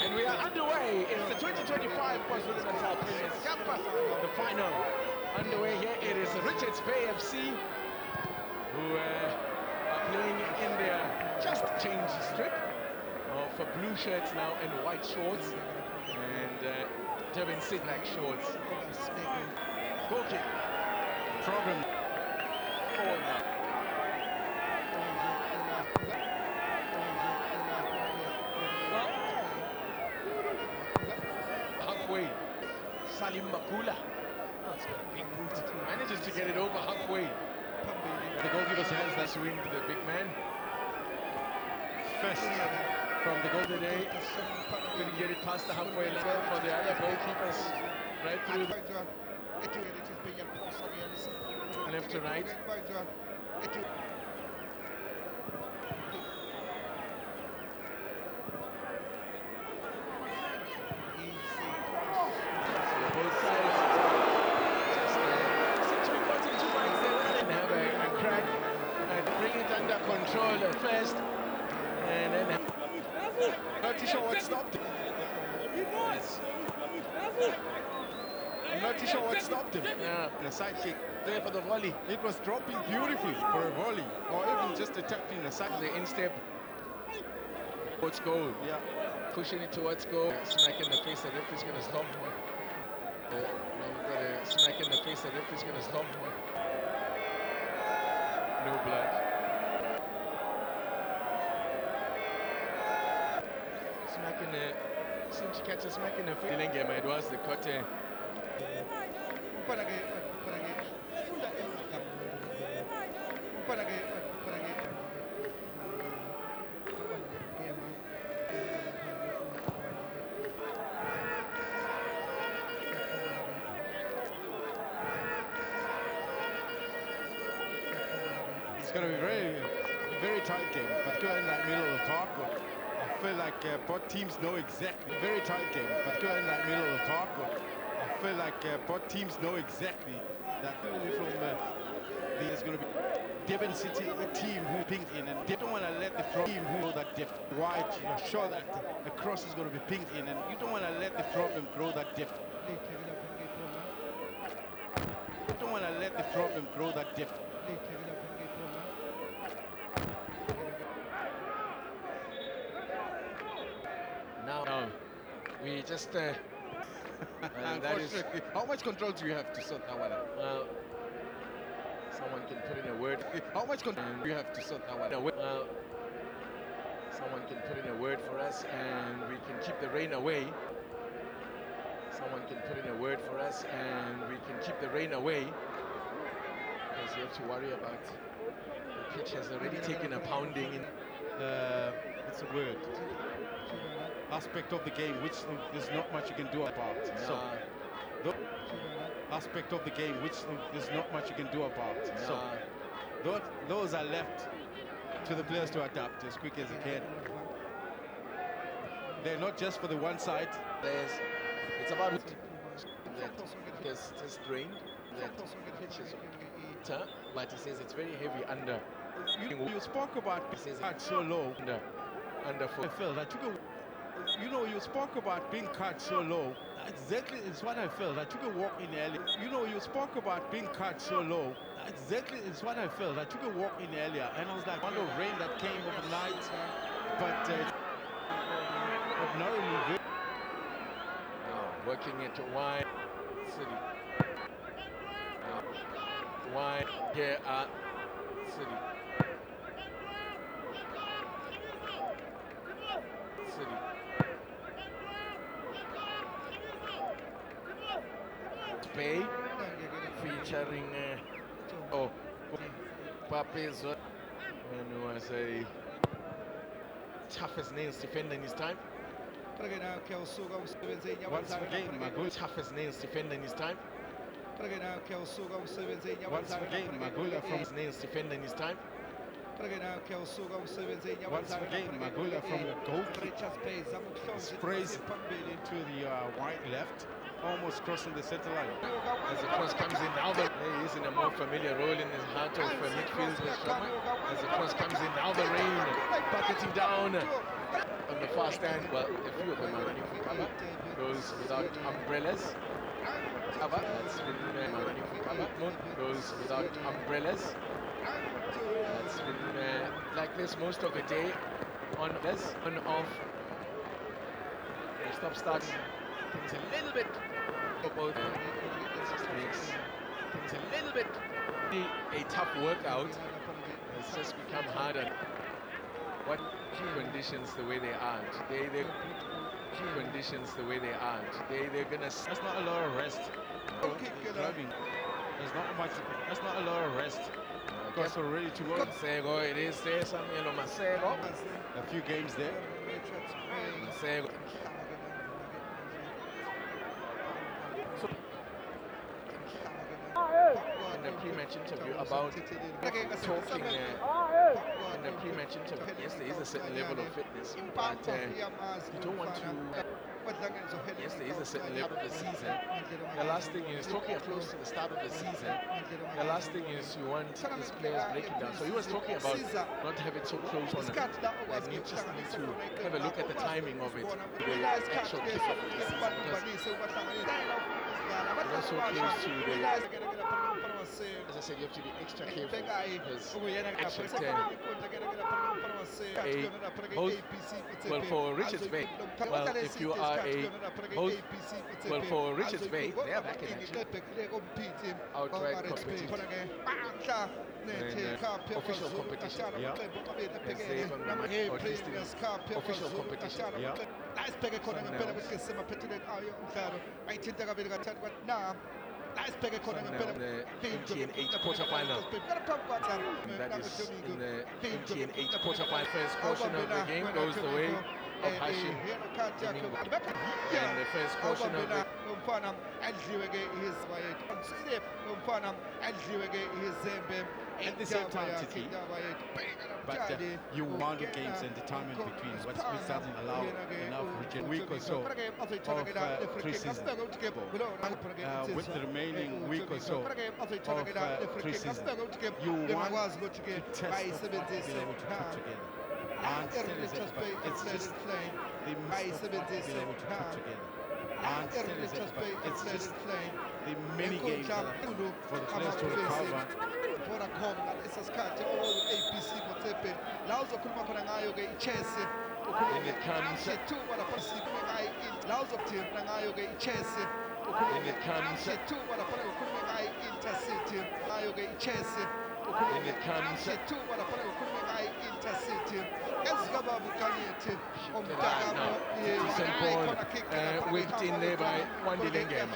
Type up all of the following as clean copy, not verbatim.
And we are underway. It's the 2025 KwaZulu-Natal Premier Cup, the final underway here. It is RichardsBayFC who are playing in their just changed strip for blue shirts now and white shorts, and Durban City black shorts. Goal kick. Problem. Halfway, Salim Makula. That's got a big boot. Manages to get it over halfway. The goalkeeper's hands that swing to the big man. First from the goal today. Couldn't get it past the halfway line for the other goalkeepers. Right through. Left to right. Both sides just seem to be putting two bikes there and have a crack and bring it under control at first, and then not too sure what stopped him. Yes. I'm not too sure what stopped him. Yeah, the side kick there for the volley. It was dropping beautifully for a volley, or even just attacking the side. The instep towards goal. Yeah, pushing it towards goal. Smack in the face. The referee's going to stop. We've got a smack in the face. The referee's going to stop. No blood. Smack in the. Seems to catch a smack in the face. It was the cut. It's going to be very tight game, particularly in that middle of the park. I feel like both teams know exactly. Very tight game, particularly in that middle of the park. I feel like both teams know exactly that from there's going to be Durban City, a team who pinged in, and they don't want to let the team who know that depth wide. You're sure that the cross is going to be pinged in, and you don't want to let the problem grow that depth. You don't want to let the problem grow that depth. Now, we just. That is, how much control do you have to sort that one out? Someone can put in a word. How much control do you have to sort that one out? Someone can put in a word for us, and we can keep the rain away. Someone can put in a word for us, and we can keep the rain away. Because you have to worry about the pitch has already taken a pounding. It's a word. Aspect of the game which there's not much you can do about. So aspect of the game which there's not much you can do about. So those are left to the players to adapt as quick as they can. They're not just for the one side. It's about that there's just rain, that pitch is but he says it's very heavy under. You spoke about being cut so low under foot. I felt that you know, you spoke about being cut so low. Exactly, it's what I felt. I took a walk in earlier. You know, you spoke about being cut so low. Exactly, it's what I felt. I took a walk in earlier, and I was like, one of rain that came overnight, but not really good. Working into wide city. Wide here at city. Bay featuring Pape's and was a tough as nails defender in his time. Once again, Magula tough as nails defender in his time. Once again, Magula from his nails defender in his time. Once again, Magula from the goal sprays to the wide left, almost crossing the center line. As the cross comes in now, he is in a more familiar role in the heart of midfield. As the cross comes in now, the rain bucketing down on the far stand. Well, a few of them are running for cover. Those without umbrellas. Cover. That's been running for cover. Those without umbrellas. That's been like this most of the day. On this, on off. Stop starting things a little bit. Makes things a little bit a tough workout. It's just become harder. What conditions the way they are today? The conditions the way they are today. They're gonna. That's not a lot of rest. Driving. There's not much. That's not a lot of rest. Guys are ready to go. Masego, it is there. Samuel Masego. A few games there. Masego. In the pre-match interview about talking in the pre-match interview, yes, there is a certain level of fitness, but you don't want to. Yes, there is a certain level of the season. The last thing is talking close to the start of the season. The last thing is you want these players breaking down. So he was talking about not have it so close on it. Like you just need to have a look at the timing of it, the actual kick-off of the season, because we're so close to the. As I said, you have to be extra careful because actions both, well, for Richards Bay, well, if you are a both, well, for Richards Bay, they are back in action. Outright competition. Official competition. Yeah. Official competition. Yeah. The MTN8 quarterfinal. That is in the MTN8 quarterfinal. First portion of the game goes the way of Hashim. And the first portion of the at the same time, Titi, but you want the games and the timing between which doesn't allow enough a week or so of pre-season. With the remaining week or so of pre-season, you want to test what you've been able to put together. And it's just the mix of what you've been able to put together. And it's just the many games for the players to recover. And it comes. And it comes. And it comes. Decent ball whipped in there by one Dillingham.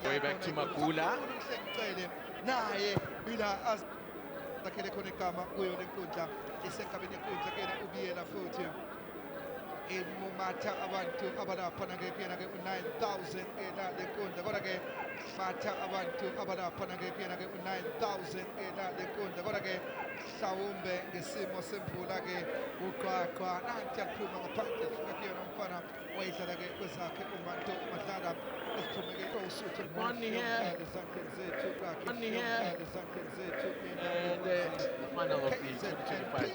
Way back to Magula. Mata abantu abadapana ngepiyana ke 9,000 ela lenkundla kodwa ke mata abantu abadapana ngepiyana ke 9,000 ela lenkundla kodwa ke mhlawumbe ngesimo semvula ke uqwaqwa nanti yaphuma ngaphandle fika kuyona umfana wayidlala ke kwezakhe umanto madlala esiphumeke osuthu One here. One here. And the final of the 2025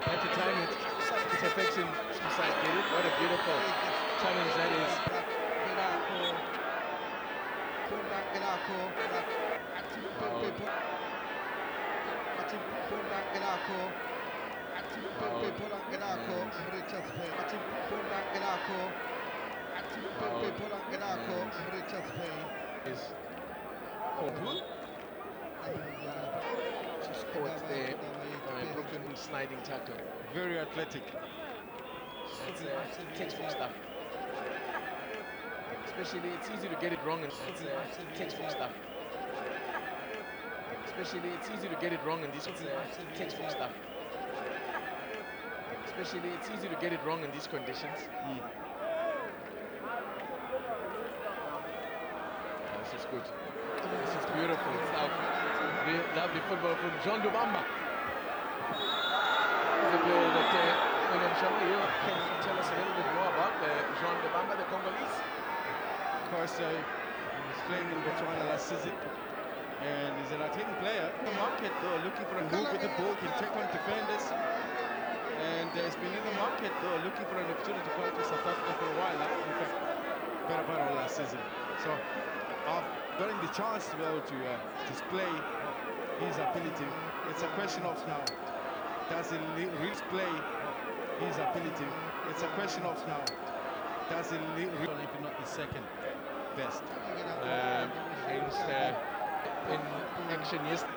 At the time it's affecting suicide. What a beautiful challenge that is. Is just caught there, broken sliding tackle. Very athletic. That's textbook stuff. Especially, it's easy to get it wrong and it's textbook stuff. Especially, it's easy to get it wrong in these textbook stuff. Especially, it's easy to get it wrong in these conditions. This is good. This is beautiful stuff. Lovely football from John Dubamba. The player that William Sharma, you can tell us a little bit more about John Dubamba, the Congolese. Of course, he was playing in Botswana last season. And he's an attacking player. In the market, though, looking for a move with the ball, can take on defenders. And he's been in the market, though, looking for an opportunity to come to South Africa for a while. In fact, better part of last season. So, getting the chance to be able to display his ability, it's a question of now, does he really display his ability? It's a question of now, does he really, if not the second best? In action yesterday.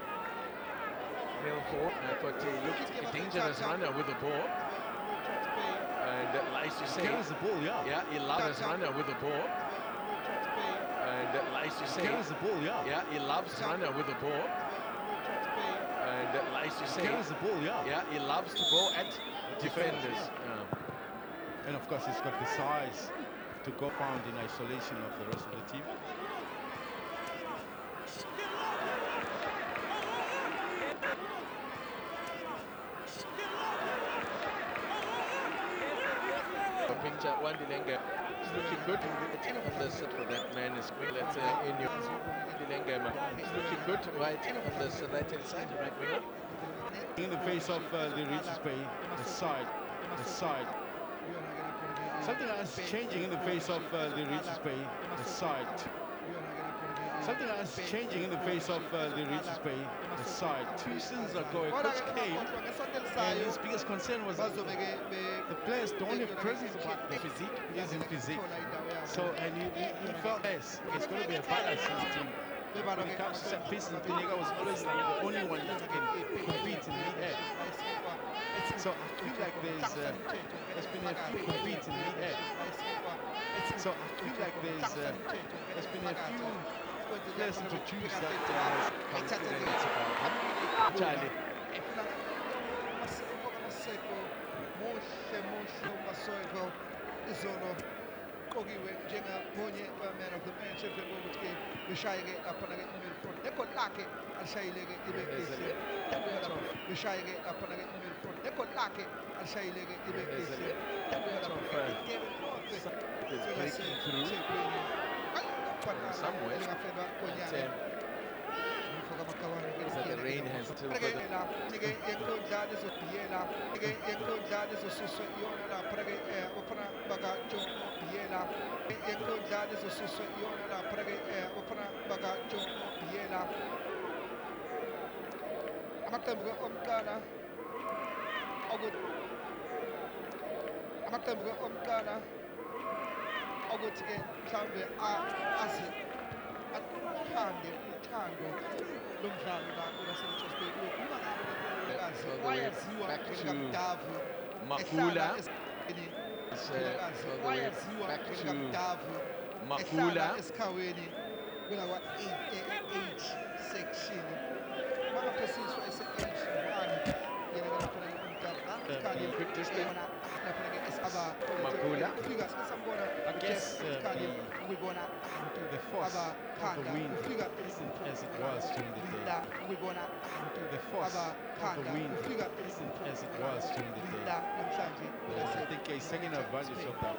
But he looked a dangerous runner with the ball. And like you say, the ball, yeah, he loves runner with the ball. And like you say, the ball, yeah, he loves runner with the ball. And like you say, the ball, yeah, he loves to go at defenders. And of course, he's got the size to go found in isolation of the rest of the team. He's looking good. The set for that man is let's in your he's looking good right on the right-hand side, right winger. In the face of the RichardsBay, the side. Something else changing in the face of the RichardsBay, the side. Something else changing in the face of the RichardsBay, the side. 2 seasons ago, a coach came, and his biggest concern was that the players don't have presence about the physique, is in physique. So, and he felt, yes, it's going to be a balance in the team. When it comes to set pieces, Pinega was always like the only one that can compete in mid-air. So I feel like there's been a few compete in mid-air. So I feel like there's been a few players introduced that Charlie. Ogiwe njengamunye man of the match ukuthi beshayeke lapha ke midfield nekho lakhe alishayileke ibe ehle beshayeke lapha ke midfield nekho lakhe alishayileke ibe ehle somewhere that the rain has amaqembu omqala ukuthi-ke mhlawumbe azi athande uthando lomdlalo lwaseRichardsBay uyokhuluma ngalo wayaziwa njengamdavu Makula. wayaziwa njengamdavu Makula esikhaweni kwelakwa-age section makapesiswa ese-age 1 yena quick distance. Makula. I guess the force of the wind isn't as it was during the day. The force of the wind isn't as it was during the day. I think he's taking advantage of that.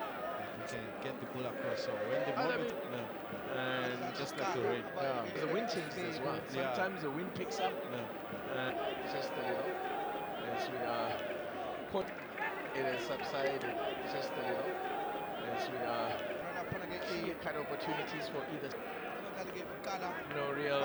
We can get the ball across. So when the moment, and just like the rain. The wind changes as well. Sometimes the wind picks up. Just a little. As we are put, it has subsided just a little. As we are kind of opportunities for either. No real.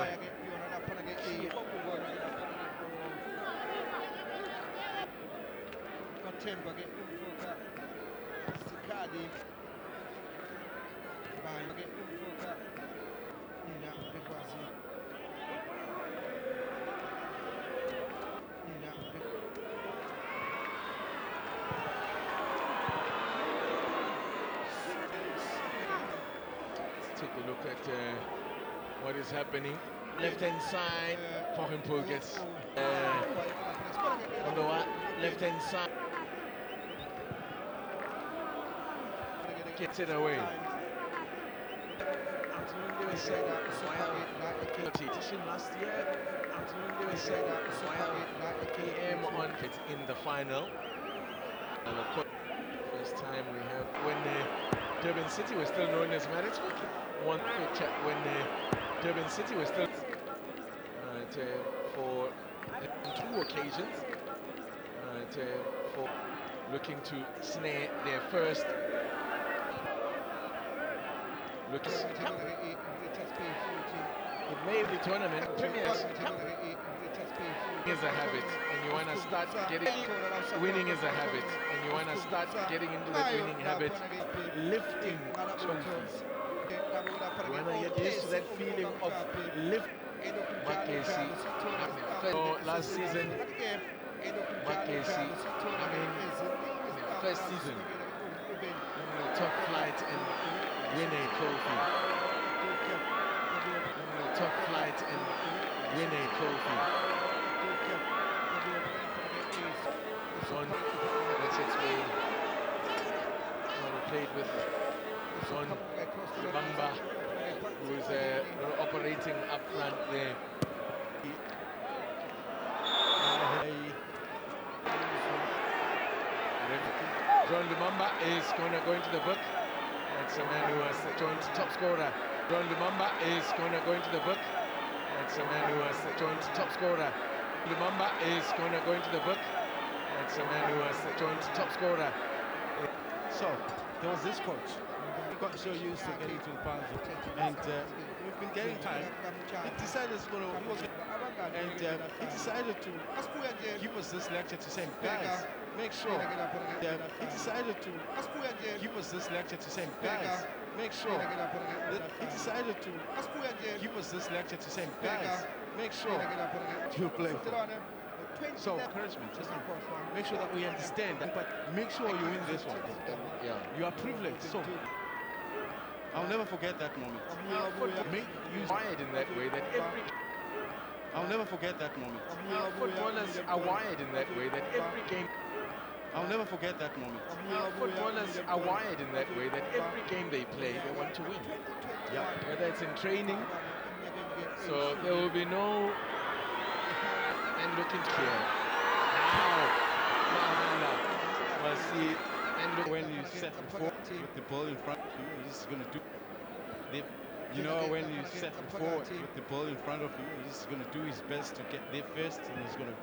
take a look at what is happening. Left-hand side, Pohenpool gets on the left-hand side. Gets it away. Last year, PM on it in the final. And of course, first time we have when Durban City was still known as Maritzburg. One picture when Durban City was still for two occasions for looking to snare their first It may be tournament premiers is a habit, and you want to start getting winning is a habit, and you want to start getting into that winning habit, lifting trophies. You want to get used to that feeling of lifting. Makesi, last season, Makesi, first season, in the top flight and win a trophy. In the top flight and win a trophy. Son, RichardsBay, played with Son Bamba, who is operating up front there. John Lumumba is going to go into the book. That's a man who has joined top scorer. John Lumumba is going to go into the book. That's a man who has joined top scorer. Lumumba is going to go into the book. That's a man who has joined top scorer. So, there was this coach. He got so used to getting to the final, and we've been getting time. He decided he decided to give us this lecture to say, guys, make sure. He decided to give us this lecture to say, guys, make sure. He decided to give us this lecture to say, guys, make sure you play. So encouragement, just make sure that we understand that, but make sure you win this one. Yeah, you are privileged. So I'll never forget that moment. Wired in that way that every. I'll never forget that moment. Footballers are wired in that way that every game. I'll never forget that moment. Footballers are wired in that way that every game they play, they want to win. Yeah. Whether it's in training, so there will be no. And looking here. Now, well, see, and look when you set before with the ball in front of you, he's going to do. You know, when you set forward with the ball in front of you, he's going to do his best to get there first, and he's going to,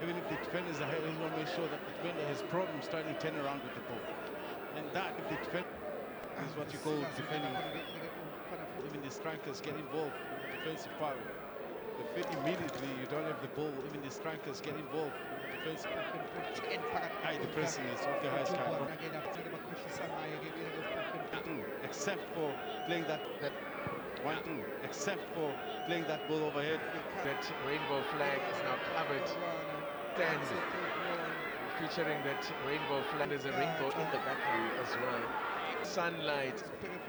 even if the defender's ahead, he's going to make sure that the defender has problems starting to turn around with the ball. And that, if the defender is what you call defending, even the strikers get involved in the defensive part. Immediately you don't have the ball, even the strikers get involved in the defensive. The pressing is of the highest kind. Except for playing that one through, except for playing that ball overhead. That rainbow flag is now covered. Stands featuring that rainbow flag. There's a rainbow in the background as well. Sunlight,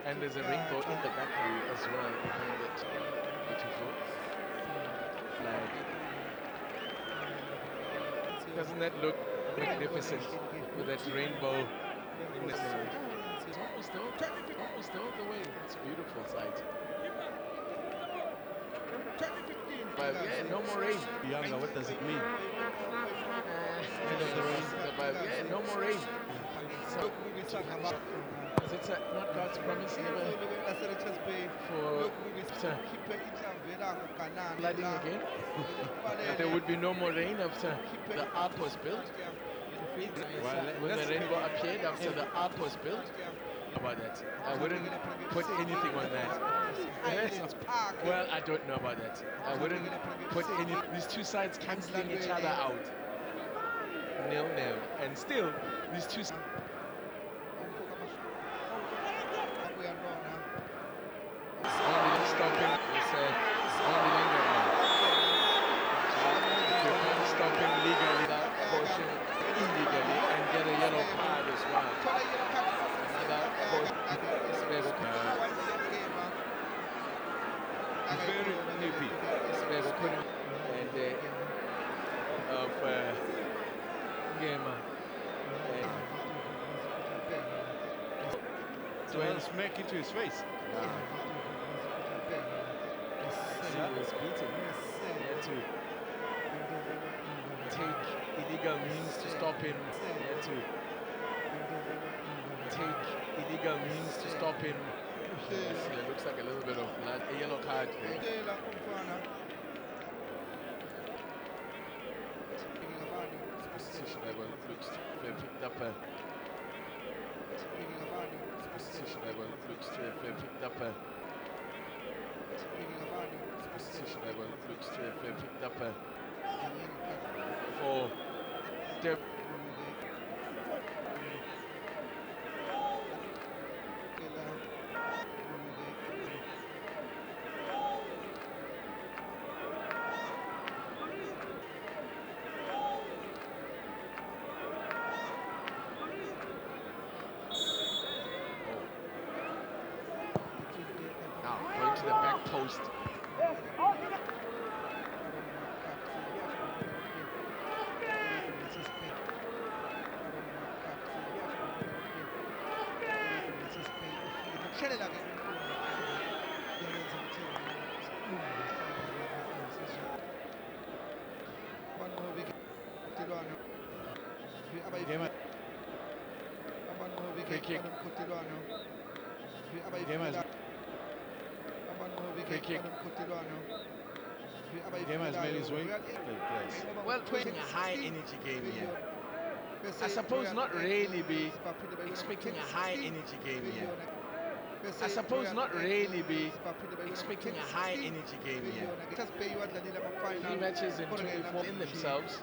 and there's a rainbow in the background as well behind it. Beautiful flag. Doesn't that look magnificent with that rainbow in the side? It's almost all the way. It's a beautiful sight. But yeah, no more rain. Younger, what does it mean? End of the rain. But yeah, no more rain. So, it's not God's promise ever for flooding again. There would be no more rain after the ark was built. When the rainbow appeared after the ark was built. About that, I wouldn't put anything on that. Well, I don't know about that. I wouldn't put any. These two sides cancelling each other out. 0-0, and still these two. Only stopping is only longer now. If you can't stop him legally, that portion illegally, and get a yellow card as well. Another portion. very nippy. And of game. So he'll smack into his face. He was beaten. He had to take illegal means to stop him. He had to take illegal means to stop him. It looks like a little bit of blood. A yellow card. Substitution that looks to have picked up substitution that looks to have picked up substitution that looks to have picked up for Deb. Now going to the back post. Free kick. Free kick. Game has made his way. Well, playing a high energy game here. I suppose not really be expecting a high energy game here. I suppose not really be expecting a high energy game here. 3 matches in 24 in themselves.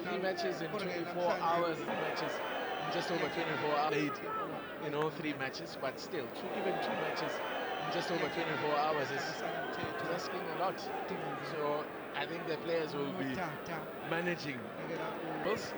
3 matches in 24 hours. Matches in just over 24 hours. Played in all 3 matches, but still, even 2 matches in just over 24 hours is asking a lot. So I think the players will be managing both.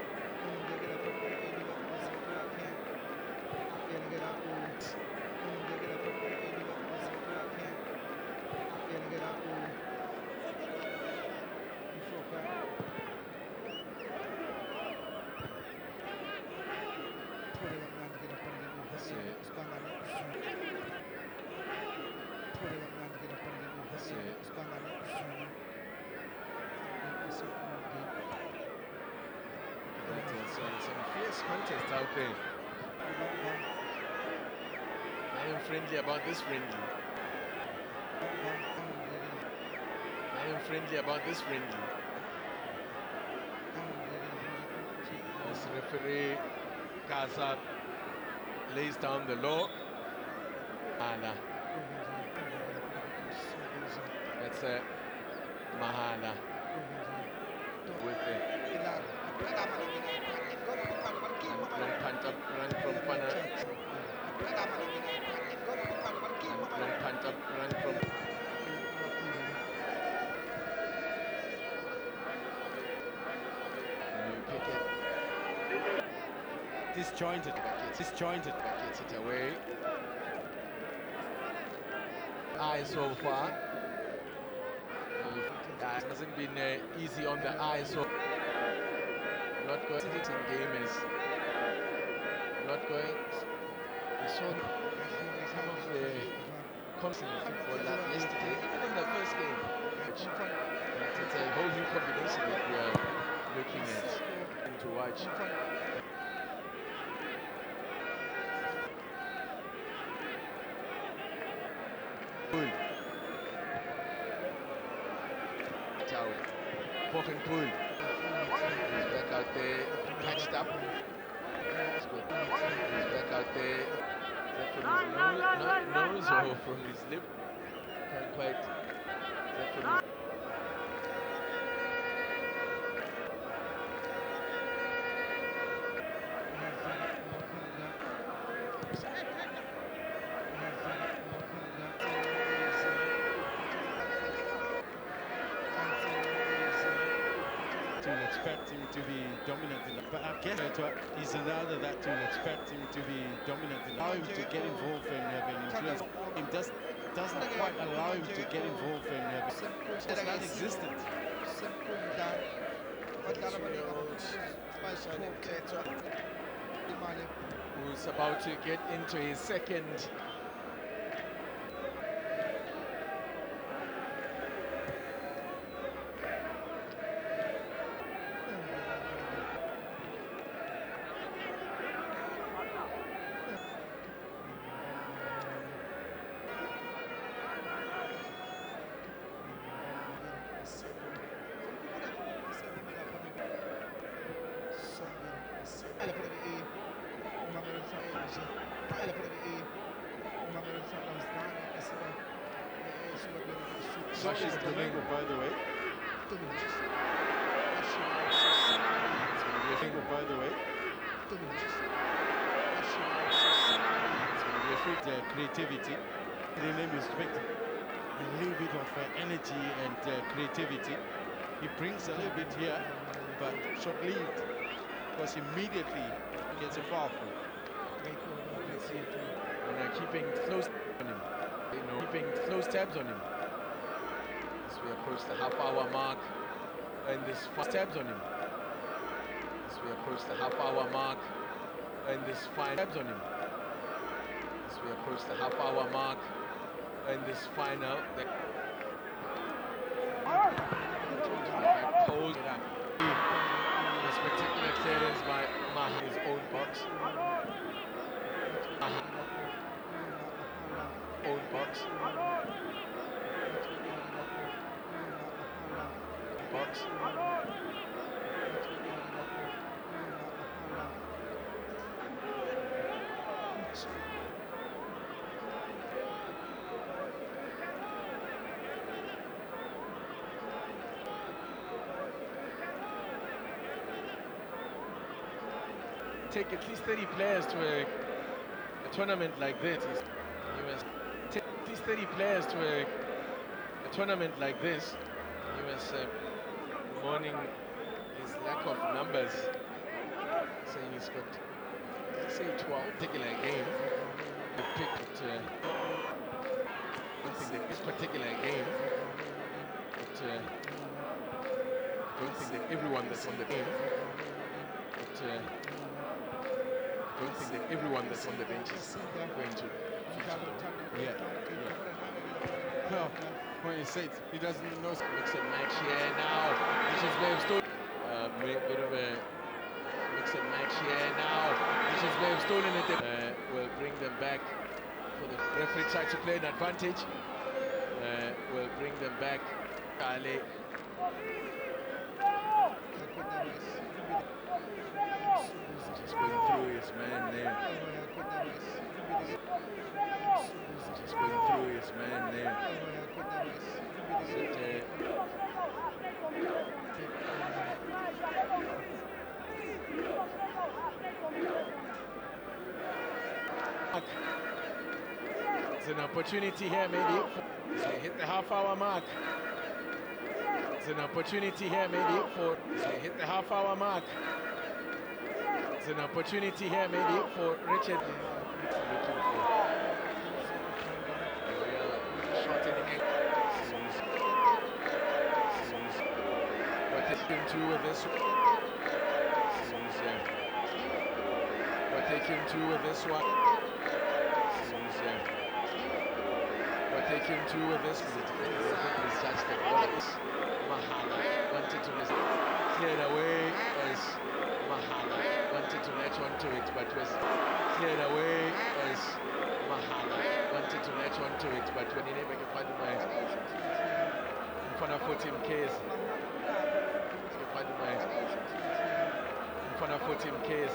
Some fierce contest out there. I am friendly about this friendly. I am friendly about this friendly. As referee Kaza lays down the law. Mahala. That's Mahala with the long punt up, run from Fana. Long punt up, run from Pickett. Disjointed. Disjointed. Gets it away. Eye so far. It hasn't been easy on the eye, so not going. Sitting game is not going. We saw some of the constant football yesterday, even in the first game. It's a whole new combination that we are looking at and to watch. Poke and pull. He's back out there, patched up. That's good. He's back out there. Is that from his nose or from his lip? Can't quite. Is that from his... Expect him to be dominant in the, but again is another that to expect him to be dominant in allow him to get involved and have an influence in doesn't quite allow him to get involved in it's non-existent. Who's about to get into his second. So she's Domingo, by the way. Domingo, by the way. It's going to be a free creativity. The name is expecting a little bit of energy and creativity. He brings a little bit here, but short-lived, because immediately gets a foul. And keeping close on him, keeping close tabs on him. As we approach the half-hour mark, and this tabs on him. As we approach the half-hour mark, and this tabs on him. As we approach the half-hour mark, and this final. Hold it up. This particular clearance by Maha, his own box. Own box. Box. Take at least 30 players to a tournament like this. You must take at least 30 players to a tournament like this. You must mourning his lack of numbers, saying he's got, say, 12 particular game. He picked don't think that this particular game, but don't think that everyone that's on the game, but don't think that everyone that's on the bench is going to feature. Well, when he says he doesn't know. Mix and match here now. RichardsBayFC bit of a mix and match here now. RichardsBayFC stolen it. Will bring them back for the referee try to play an advantage. Will bring them back. Ali. Just going through his man there. Just going through his man there. It's an opportunity here, maybe. They hit the half-hour mark. It's an opportunity here, maybe. They hit the half-hour mark. It's an opportunity here, maybe, for Richard. What they can do with this one? What they can do with this one? What they can do with this one? Is just the ball. Mahala wanted to clear it away as Mahala wanted to latch onto it, but was cleared away as Mahala wanted to latch onto it, but when he never got my in front of 14 Ks. In front of 14 Ks.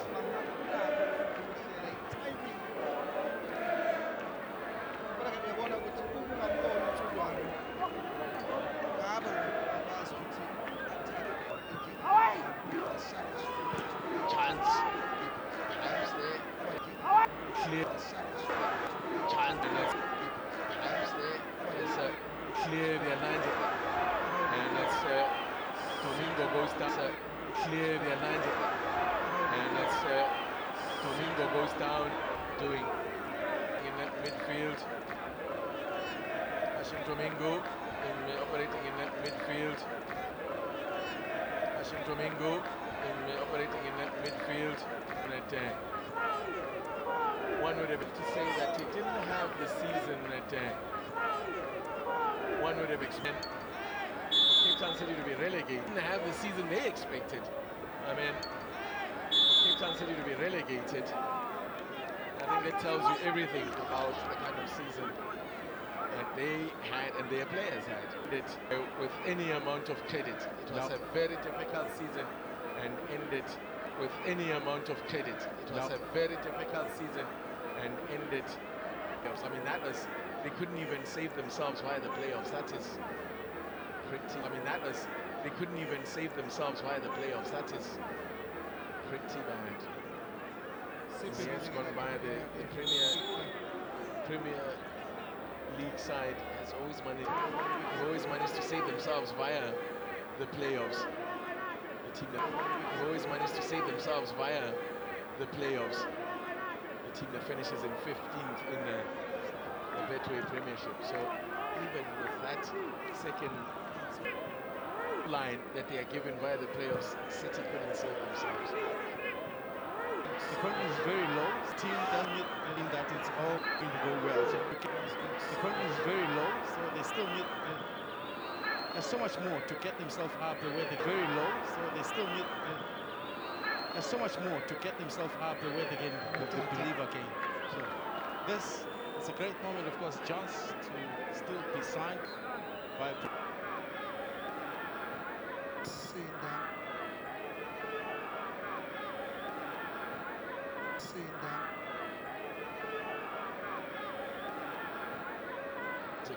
Chance. Perhaps there. Clear. Chance. Perhaps there. Let's clear their lines. And let's Domingo goes down. Clear their lines. And let's Domingo goes down doing in that midfield. Domingo operating in that midfield. Domingo operating in that midfield. That one would have to say that he didn't have the season that one would have expected. Cape Town City to be relegated. Didn't have the season they expected. I mean, Cape Town City to be relegated. I think that tells you everything about the kind of season that they had and their players had. With any amount of credit. It was a very difficult season and ended with any amount of credit. It was a very difficult season and ended. I mean, that was, they couldn't even save themselves via the playoffs. That is pretty, I mean, that was, they couldn't even save themselves via the playoffs. That is pretty bad. The years gone by, the Premier League side has always managed to save themselves via the playoffs. The team that has always managed to save themselves via the playoffs. The team that finishes in 15th in the Betway Premiership. So even with that second line that they are given via the playoffs, City couldn't save themselves. The confidence is very low. The team doesn't mean that it's all going to go well. So the confidence is very low, so they still need. There's so much more to get themselves up the way they're very low, so they still need. There's so much more to get themselves up the way they can believe again. So this is a great moment, of course, chance to still be signed by.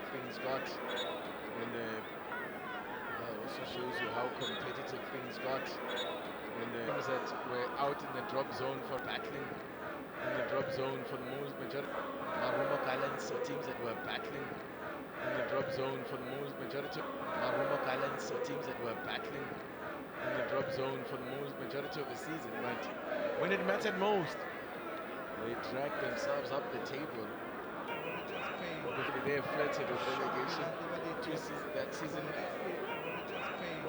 Things got, and that also shows you how competitive things got when the teams that were out in the drop zone for battling in the drop zone for the most majority. Marumok Islands, so teams that were battling in the drop zone for the most majority. Marumok Islands, so teams that were battling in the drop zone for the most majority of the season. But when it mattered most, they dragged themselves up the table. Before they flirted with relegation that season.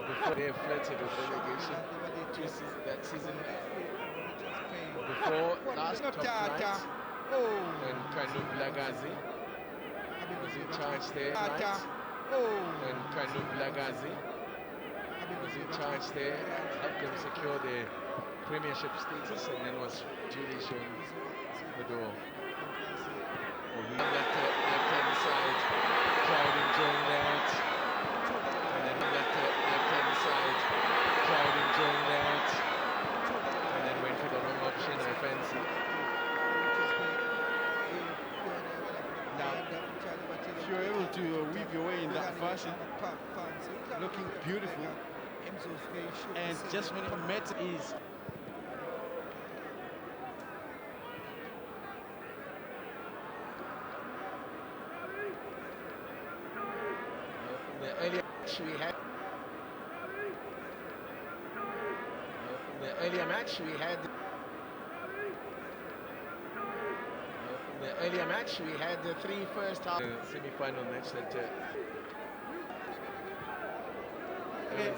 Before they flirted with relegation that season. Before last top night, when Kanu Blagazi was in charge there, when Kanu Blagazi was in charge there, helped them secure their premiership status, and then was duly shown the door. Left-hand side, crowd enjoying that. And then left-hand side, crowd enjoying that. And then went for the wrong option, I fancy. Now, if you're able to weave your way in that fashion, looking beautiful, and just when it met is. Earlier match we had the earlier match we had the three first half semi-final match that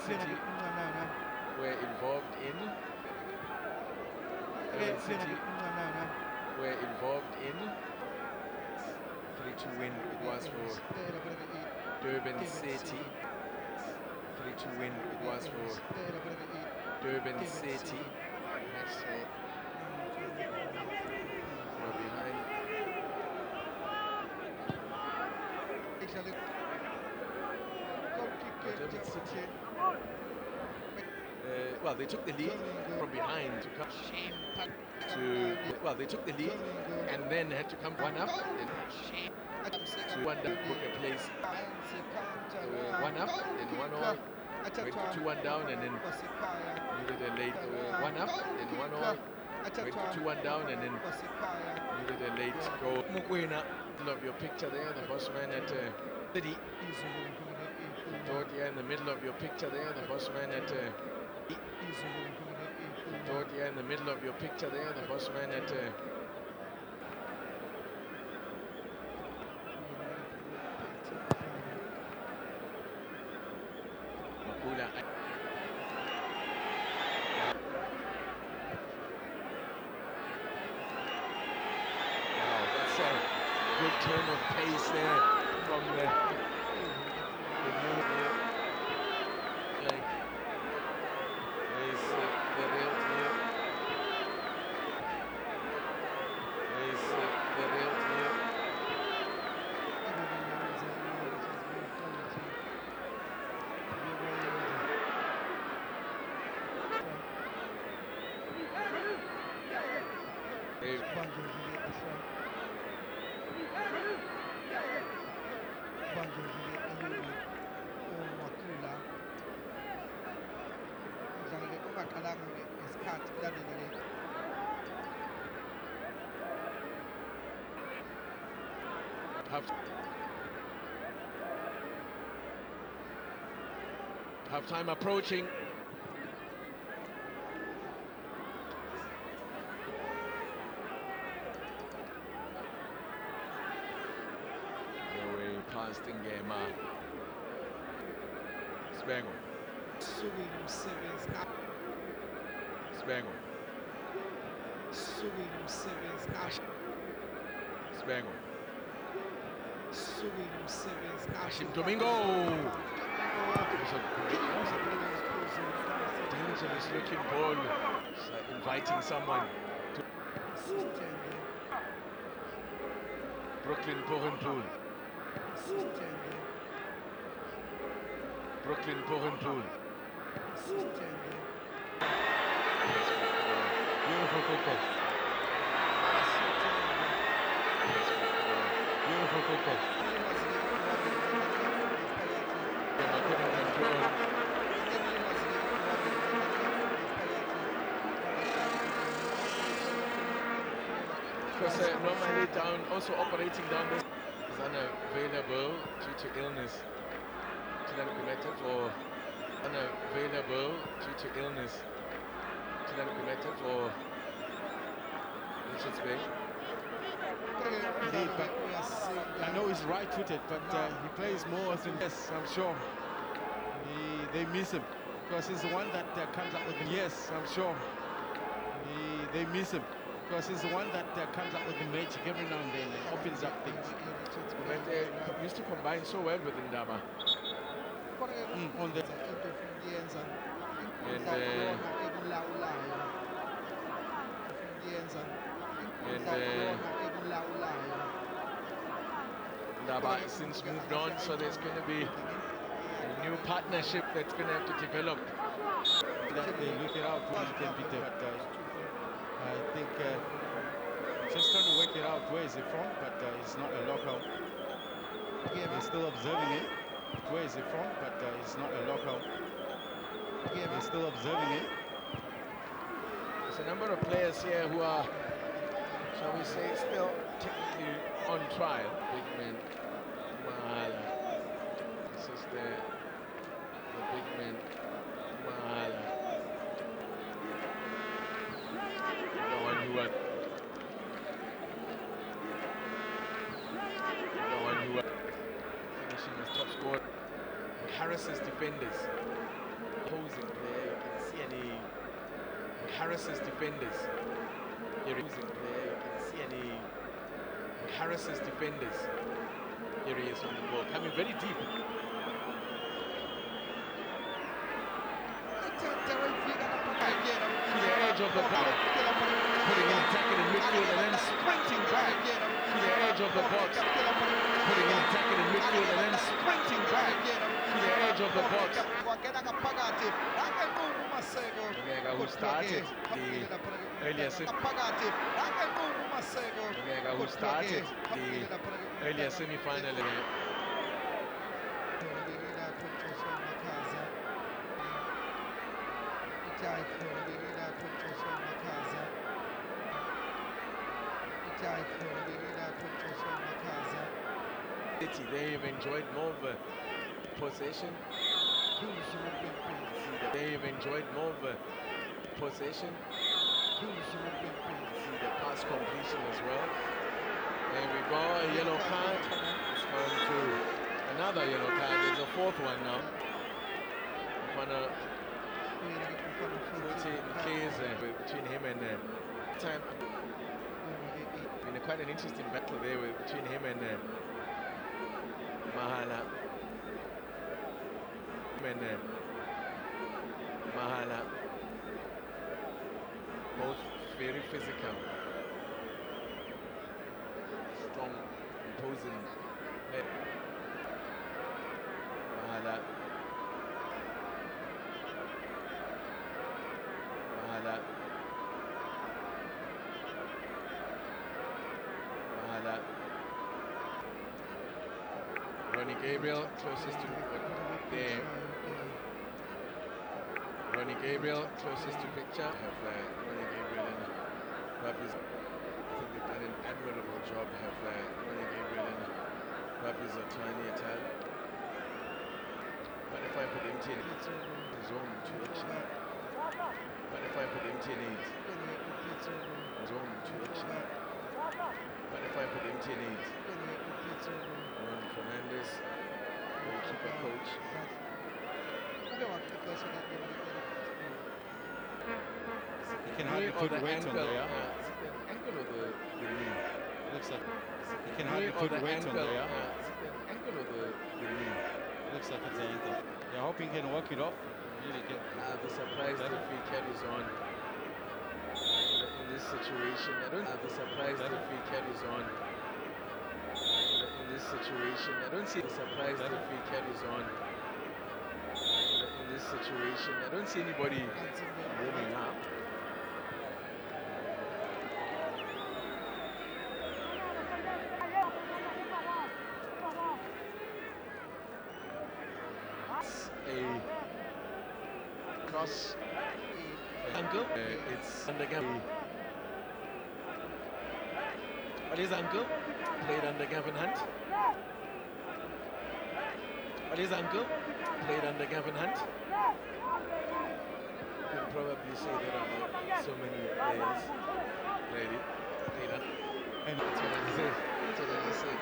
City were involved in. City were involved in. 3-2 win it was for Durban City. 3-2 win it was for Durban City. We're behind. Durban City. Well, they took the lead from behind to come to. Well, they took the lead and then had to come one up. To one down, book a place. One up, then 1-all. Went 2-1 down and then needed a late 1 up, then 1-all. Went 2-1 down and then needed a late goal. Mukwena, middle of your picture there, the boss man at City. Dordia in the middle of your picture there, the boss man at Dordia in the middle of your picture there, the boss man at good turn of pace there from the new half time approaching. Away past Ingema. Spengo. Spengo. Spengo. Hashim Domingo. Dangerous looking ball. It's like inviting someone to Brooklyn Porenpool. Brooklyn Porenpool. Beautiful football. Beautiful football. Because normally down, also operating down this is unavailable due to illness. Unavailable due to illness. For RichardsBay. Indeed, but I know he's right-footed, but he plays more than this, I'm sure. They miss him because he's the one that comes up with the yes, I'm sure. They miss him because he's the one that comes up with the magic every now and then and opens up things. But they used to combine so well with Ndaba. On the Ndaba since moved on, so there's going to be a new partnership that's going to have to develop. They look it out when he can beat them. I think just trying to work it out where is he from, but he's not a local. They're still observing it. Where is he from, but he's not a local. They're still observing it. There's a number of players here who are, shall we say, still technically on trial. Big man, Mahala. This is the big man, Mahala. The one who finishing as top scorer. Harris's defenders. Opposing player, you can see any. Harris's defenders. Here he is. You can see any. Harris's defenders. Here he is on the ball, coming very deep. To the edge of the box, putting in attacking in midfield and then sprinting back to the edge of the box, putting in attacking in midfield and then sprinting back to the edge of the box. Who started the earlier semi-final. They've enjoyed more of a possession. They've enjoyed more of a possession. See the pass completion as well. There we go, a yellow card. It's going to another yellow card. There's a fourth one now. Between him and time. In a quite an interesting battle there between him and Mahala. Mahala. Both very physical. Strong, imposing. Mahala. Mahala. Mahala. Ronnie Gabriel, closest to there. Ronnie Gabriel, closest to picture. Have Ronnie Gabriel and Babis. I think they've done an admirable job. Have Ronnie Gabriel and Babis Otani Atal. 25 for the MTN. Zone to action. 25 for the MTN. Zone to action. 25 for the MTN. Fernandez, goalkeeper coach. He can hardly put weight on there. Ankle or the knee? Looks like he can hardly put weight on there. Ankle or the knee? Looks like it's the ankle. They're hoping he can work it off. Really get. I'll be surprised if he carries on in this situation. I'll be surprised if he carries on in this situation. I don't see surprised if he carries on in this situation. I don't see anybody warming up. A cross ankle. It's under Gavin. But his ankle played under Gavin Hunt. But his ankle played under Gavin Hunt. You can probably say there are so many players played it. And that's what I say. That's what I say.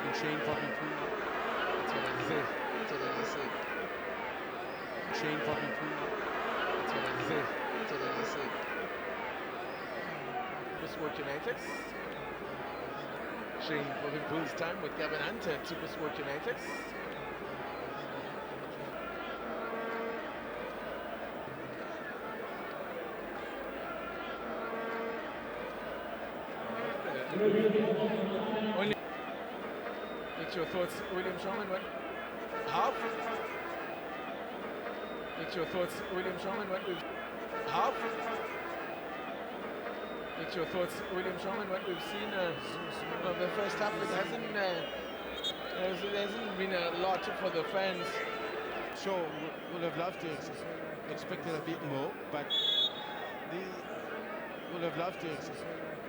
And Shane popping through. That's what I say. That's what I say. Shane popping through. That's what I say. That's what I say. Supersport United. Shane moving pools time with Gavin Hunt at Supersport United. Only. What's your thoughts, William Sharman? What? Half? What's your thoughts, William Sharman? What we've half? What's your thoughts, William Sharman? What we've seen of the first half, it hasn't been a lot for the fans. Sure, would have loved to expected a bit more, but would have loved to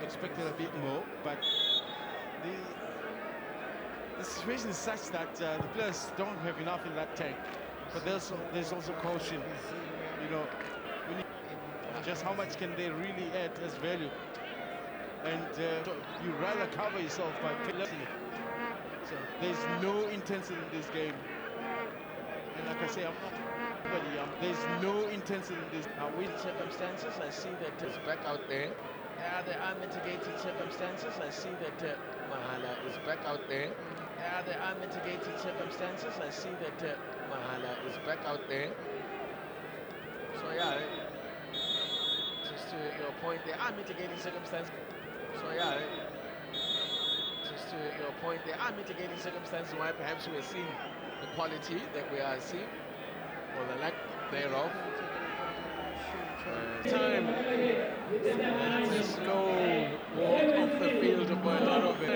expected a bit more, but the situation is such that the players don't have enough in that tank. But there's also caution, you know, just how much can they really add as value, and you rather cover yourself by penalty. So there's no intensity in this game, and like I say, there's no intensity in this. With circumstances, I see that it's back out there. There are mitigated circumstances. I see that Mahala is back out there. There are mitigated circumstances. I see that Mahala is back out there. So yeah, just to your point, there are mitigating circumstances. So yeah, just to your point, there are mitigating circumstances why perhaps we are seeing the quality that we are seeing, or the lack thereof. Time. It's a slow walk off the field for a lot of it.